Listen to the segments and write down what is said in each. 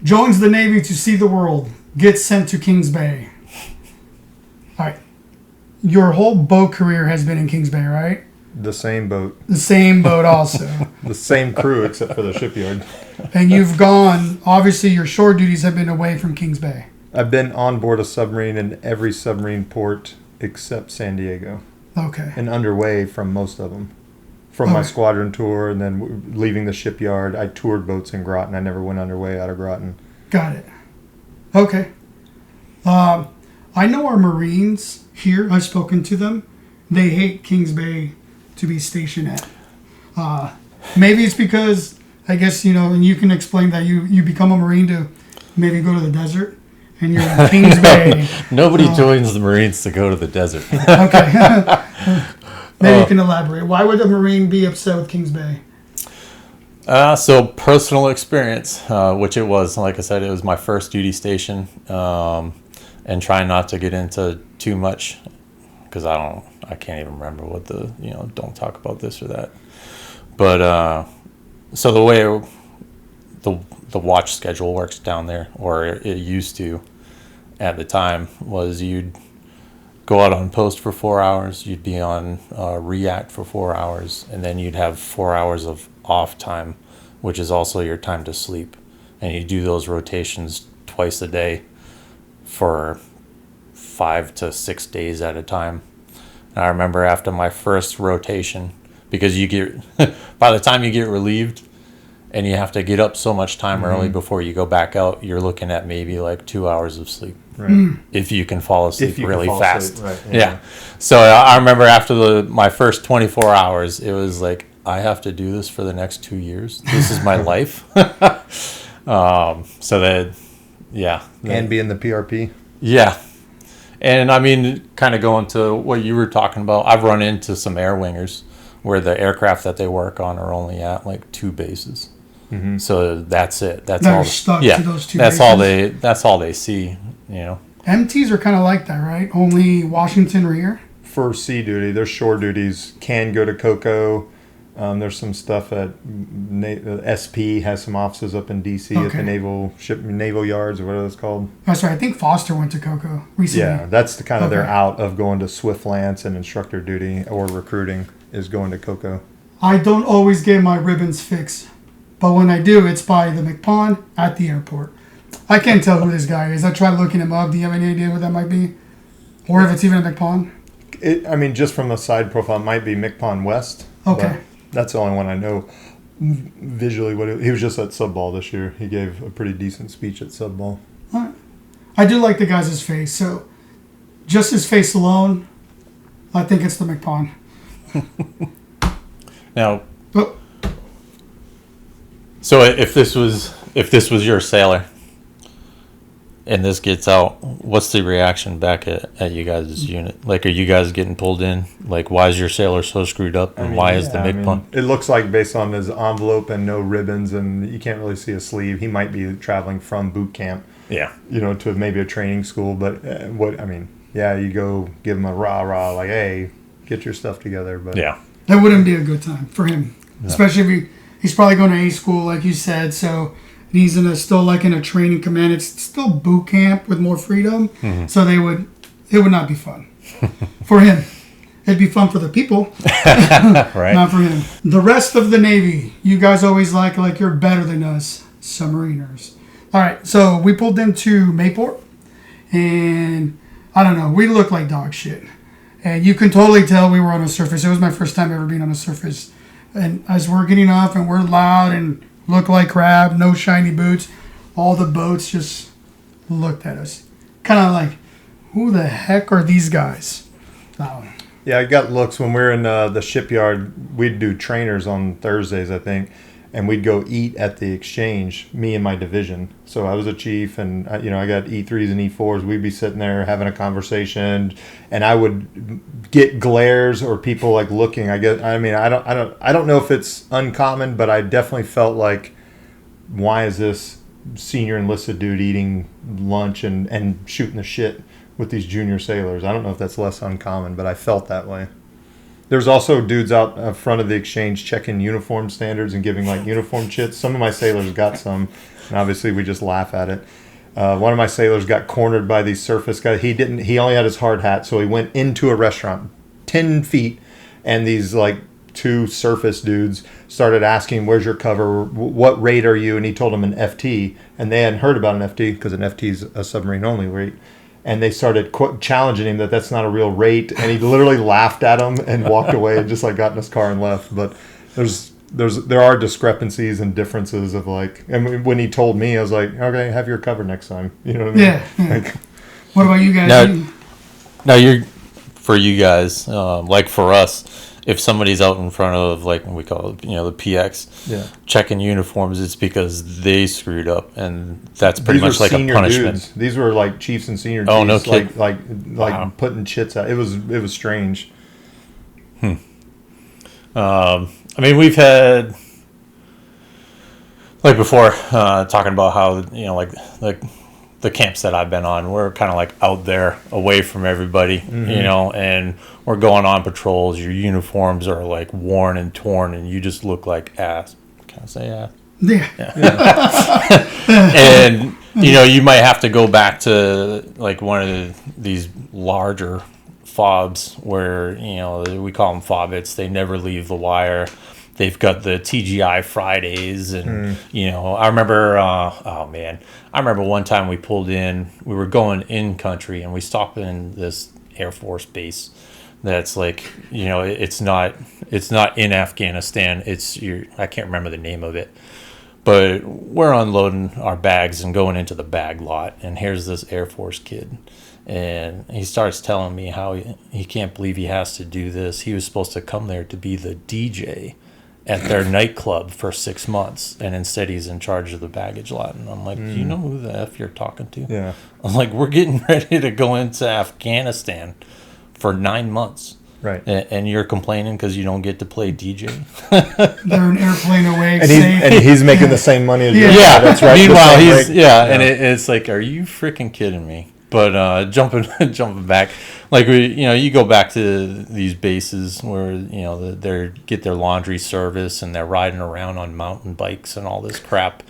joins the Navy to see the world, gets sent to Kings Bay. All right. Your whole boat career has been in Kings Bay, right? The same boat. The same boat also. The same crew except for the shipyard. And you've gone, obviously your shore duties have been away from Kings Bay. I've been on board a submarine in every submarine port except San Diego. Okay. And underway from most of them. From my squadron tour and then leaving the shipyard, I toured boats in Groton. I never went underway out of Groton. Got it. Okay. I know our Marines here, I've spoken to them. They hate Kings Bay to be stationed at. Maybe it's because, I guess, and you can explain that you become a Marine to maybe go to the desert and you're in Kings Bay. Nobody joins the Marines to go to the desert. Okay. Maybe you can elaborate. Why would a Marine be upset with Kings Bay? So personal experience, which it was, like I said, it was my first duty station, and trying not to get into too much because I can't even remember what don't talk about this or that. But so the way the watch schedule works down there, or it used to at the time, was you'd go out on post for 4 hours, you'd be on react for 4 hours, and then you'd have 4 hours of off time, which is also your time to sleep. And you do those rotations twice a day for 5 to 6 days at a time. And I remember after my first rotation, because you get by the time you get relieved and you have to get up so much time early before you go back out, you're looking at maybe like 2 hours of sleep. Right. If you can fall asleep really fast. Asleep, right, yeah. So I remember after my first 24 hours, it was like, I have to do this for the next 2 years. This is my life. So that, yeah. And be in the PRP. Yeah. And I mean, kind of going to what you were talking about, I've run into some air wingers where the aircraft that they work on are only at like 2 bases. Mm-hmm. So that's it. That's They're all. Stuck to those 2 that's bases. That's all they see. MTs are kind of like that, right? Only Washington or here? For sea duty, their shore duties can go to COCO. There's some stuff at SP has some offices up in DC at the naval yards or whatever it's called. That's right. I think Foster went to COCO recently. Yeah, that's the kind of they're out of going to Swift Lance and instructor duty or recruiting is going to COCO. I don't always get my ribbons fixed, but when I do, it's by the McPond at the airport. I can't tell who this guy is. I tried looking him up. Do you have any idea what that might be? Or if it's even a McPond? Just from the side profile, it might be McPond West. Okay. That's the only one I know visually. He was just at Sub Ball this year. He gave a pretty decent speech at Sub Ball. All right. I do like the guy's face. So just his face alone, I think it's the McPond. Now, so if this was your sailor and this gets out, what's the reaction back at you guys' unit? Like, are you guys getting pulled in? Like, why is your sailor so screwed up, and why is the McPond? It looks like based on his envelope and no ribbons, and you can't really see a sleeve. He might be traveling from boot camp, to maybe a training school. But you go give him a rah, like, hey, get your stuff together. But that wouldn't be a good time for him, especially if he's probably going to A school, like you said. So he's still in a training command. It's still boot camp with more freedom. Mm-hmm. So it would not be fun for him. It'd be fun for the people, right? Not for him. The rest of the Navy, you guys always like you're better than us, submariners. All right, so we pulled into Mayport, and I don't know, we looked like dog shit. And you can totally tell we were on a surface. It was my first time ever being on a surface. And as we're getting off and we're loud and look like crap, no shiny boots, all the boats just looked at us. Kind of like, who the heck are these guys? Yeah, I got looks when we were in the shipyard. We'd do trainers on Thursdays, I think, and we'd go eat at the exchange, me and my division. So I was a chief, and I got E3s and E4s. We'd be sitting there having a conversation, and I would get glares or people looking. I don't know if it's uncommon, but I definitely felt like, why is this senior enlisted dude eating lunch and shooting the shit with these junior sailors? I don't know if that's less uncommon, but I felt that way. There's also dudes out front of the exchange checking uniform standards and giving uniform chits. Some of my sailors got some, And obviously, we just laugh at it. One of my sailors got cornered by these surface guys. He only had his hard hat, so he went into a restaurant 10 feet, and these like two surface dudes started asking, "Where's your cover? What rate are you?" And he told them an FT, and they hadn't heard about an FT because an FT is a submarine only rate. And they started challenging him that that's not a real rate, and he literally laughed at them and walked away and just like got in his car and left. But there are discrepancies and differences of like, and when he told me, I was like, okay, have your cover next time. You know what I mean? Yeah. Like, What about you guys? Now for you guys, like for us, if somebody's out in front of, like we call it, the PX, checking uniforms, it's because they screwed up, and that's pretty much like a punishment. Dudes. These were like chiefs and senior chiefs. Oh, no kidding. Like Wow. putting chits out. It was strange. I mean, we've had, like before, talking about how, like the camps that I've been on, we're kind of like out there away from everybody, and we're going on patrols. Your uniforms are like worn and torn, and you just look like ass. Can I say ass? Yeah. And, you might have to go back to like one of these larger fobs where, we call them fobbits. They never leave the wire. They've got the TGI Fridays, and I remember. I remember one time we pulled in. We were going in country, and we stopped in this Air Force base. That's like, it's not in Afghanistan. I can't remember the name of it, but we're unloading our bags and going into the bag lot, and here's this Air Force kid. And he starts telling me how he can't believe he has to do this. He was supposed to come there to be the DJ at their nightclub for 6 months, and instead he's in charge of the baggage lot. And I'm like, do you know who the F you're talking to? Yeah. I'm like, we're getting ready to go into Afghanistan for 9 months. Right. And you're complaining because you don't get to play DJ? They're an airplane away. And he's making the same money as you. Yeah, That's right. Meanwhile, and it's like, are you freaking kidding me? But jumping back, like you go back to these bases where they get their laundry service, and they're riding around on mountain bikes and all this crap,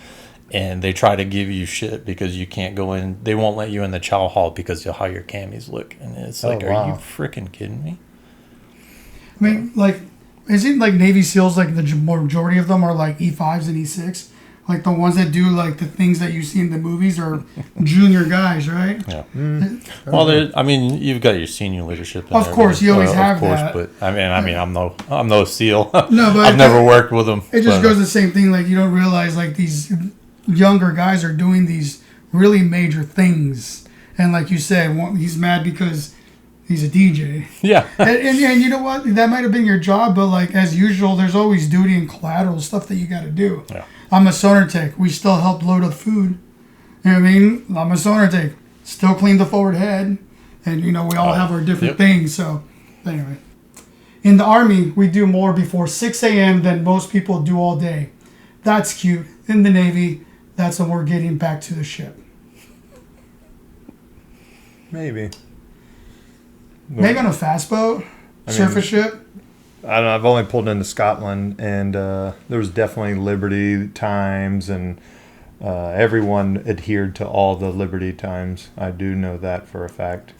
and they try to give you shit because you can't go in. They won't let you in the chow hall because of how your camis look, and it's like, are you freaking kidding me? I mean, like, isn't like Navy SEALs, like the majority of them are like E5s and E6? Like the ones that do like the things that you see in the movies are junior guys, right? Yeah. Well, I mean, you've got your senior leadership. Of course, you always have that. But I mean, I'm no SEAL. No, but I've never worked with them. It just goes the same thing. Like you don't realize like these younger guys are doing these really major things, and like you said, he's mad because he's a DJ. Yeah. and you know what? That might have been your job, but like as usual, there's always duty and collateral stuff that you got to do. Yeah. I'm a sonar tech. We still help load up food. You know what I mean? I'm a sonar tech. Still clean the forward head. And, we all have our different things. So, anyway. In the Army, we do more before 6 a.m. than most people do all day. That's cute. In the Navy, that's when we're getting back to the ship. Maybe. Maybe on a fast boat, surface ship. I don't know. I've only pulled into Scotland, and there was definitely Liberty times, and everyone adhered to all the Liberty times. I do know that for a fact.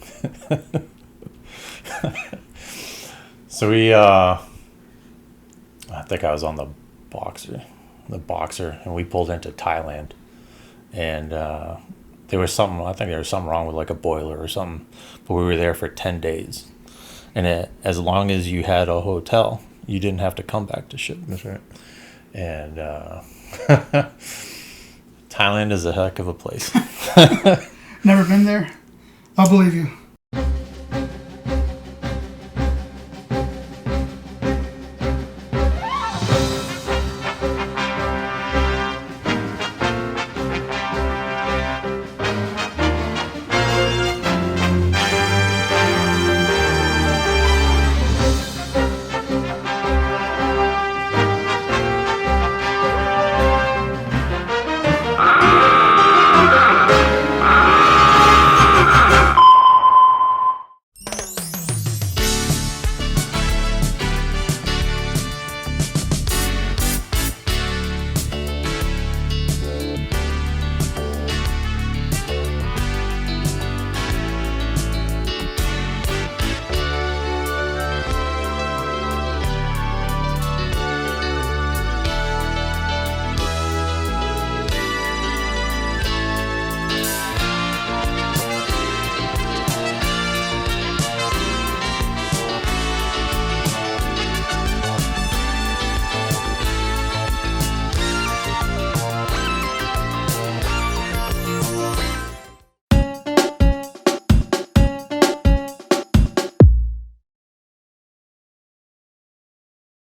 So I think I was on the Boxer, and we pulled into Thailand, and there was something wrong with like a boiler or something, but we were there for 10 days. And as long as you had a hotel, you didn't have to come back to ship. That's right. And Thailand is a heck of a place. Never been there. I'll believe you.